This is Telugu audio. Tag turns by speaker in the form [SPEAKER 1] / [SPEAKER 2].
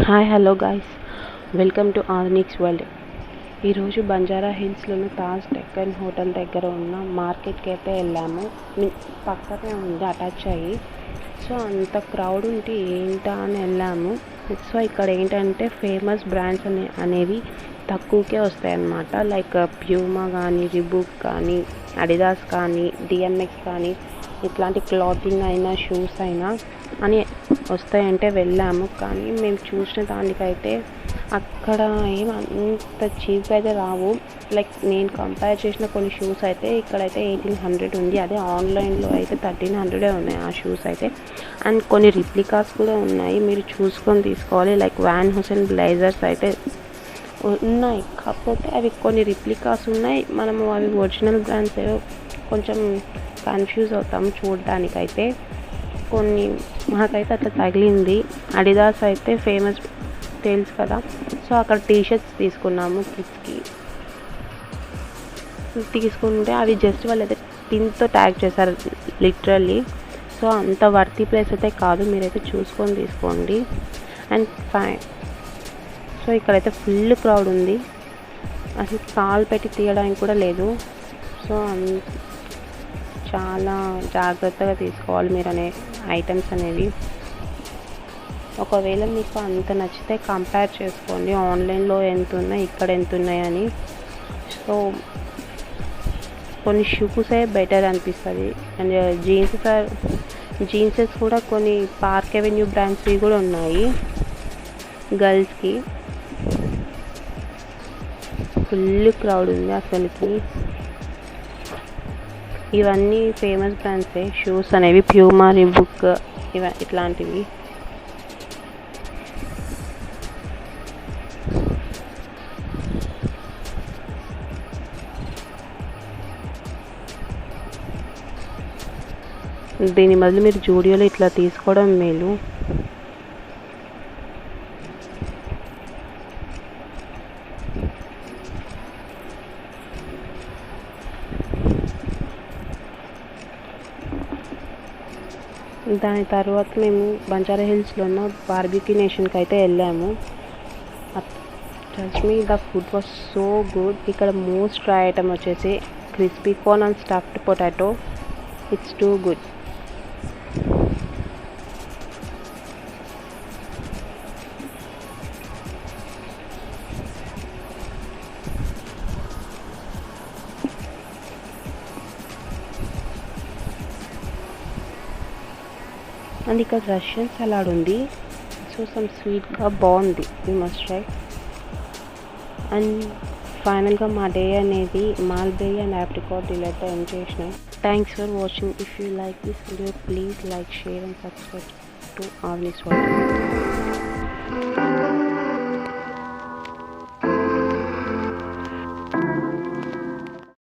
[SPEAKER 1] Hi hello guys, welcome to Arnix world. ఈరోజు బంజారా హిల్స్లోని తాజ్ డెక్కన్ హోటల్ దగ్గర ఉన్న మార్కెట్కి అయితే వెళ్ళాము. పక్కనే ఉంది అటాచ్ అయ్యి. సో అంత క్రౌడ్ ఉంటే ఏంటా అని వెళ్ళాము. సో ఇక్కడ ఏంటంటే ఫేమస్ బ్రాండ్స్ అనేవి తక్కువకే వస్తాయన్నమాట. లైక్ ప్యూమా కానీ, రిబూక్ కానీ, అడిదాస్ కానీ, డిఎంఎక్స్ కానీ, ఇట్లాంటి క్లాతింగ్ అయినా, షూస్ అయినా అని వస్తాయంటే వెళ్ళాము. కానీ మేము చూసిన దానికైతే అక్కడ ఏం అంత చీప్గా అయితే రావు. లైక్ నేను కంపేర్ చేసిన కొన్ని షూస్ అయితే ఇక్కడైతే 1800 ఉంది. అదే ఆన్లైన్లో అయితే 1300 ఉన్నాయి ఆ షూస్ అయితే. అండ్ కొన్ని రిప్లికాస్ కూడా ఉన్నాయి, మీరు చూసుకొని తీసుకోవాలి. లైక్ వ్యాన్ హుసేన్ బ్లేజర్స్ అయితే ఉన్నాయి, కాకపోతే అవి కొన్ని రిప్లికాస్ ఉన్నాయి. మనము అవి ఒరిజినల్ బ్రాండ్స్ కొంచెం కన్ఫ్యూజ్ అవుతాము చూడడానికైతే. కొన్ని మాకైతే అట్లా తగిలింది. అడిదాస్ అయితే ఫేమస్ తెలుసు కదా. సో అక్కడ టీషర్ట్స్ తీసుకున్నాము కిడ్స్కి. తీసుకుంటే అవి జస్ట్ వాళ్ళు అయితే పిన్తో ట్యాగ్ చేశారు లిటరల్లీ. సో అంత వర్తీ ప్లేస్ అయితే కాదు, మీరైతే చూసుకొని తీసుకోండి. And fine. సో ఇక్కడైతే ఫుల్ క్రౌడ్ ఉంది, అసలు కాల్ పెట్టి తీయడానికి కూడా లేదు. సో చాలా జాగ్రత్తగా తీసుకోవాలి మీరు ఐటమ్స్ అనేవి. ఒకవేళ మీకు అంత నచ్చితే కంపేర్ చేసుకోండి, ఆన్లైన్లో ఎంత ఉన్నాయి, ఇక్కడ ఎంత ఉన్నాయని. సో కొన్ని షూసే బెటర్ అనిపిస్తుంది. అండ్ జీన్సెస్ కూడా కొన్ని పార్క్ అవెన్యూ బ్రాండ్స్వి కూడా ఉన్నాయి గర్ల్స్కి. ఫుల్ క్రౌడ్ ఉంది అసలుకి. ఇవన్నీ ఫేమస్ బ్రాండ్సే షూస్ అనేవి, ప్యూమా, రిబూక్ ఇట్లాంటివి. దీని బదులు మీరు జూడియోలో ఇట్లా తీసుకోవడం మేలు. దాని తర్వాత మేము బంజారా హిల్స్లో ఉన్న బార్బిక్యూ నేషన్కి అయితే వెళ్ళాము. Trust me, the food was so good. ఇక్కడ మోస్ట్ ట్రై ఐటమ్ వచ్చేసి crispy corn and stuffed potato. It's too good. And ఇక్కడ రష్యన్ సలాడ్ ఉంది. సో సమ్ స్వీట్గా బాగుంది, యూ మస్ట్ ట్రై. అండ్ ఫైనల్గా మా డే అనేది మాల్బెరీ అండ్ ఆప్రికాట్ డిలైట్తో ఎండ్ చేసినాం. Thanks for watching. If you like this video please like, share and subscribe to Arnix world.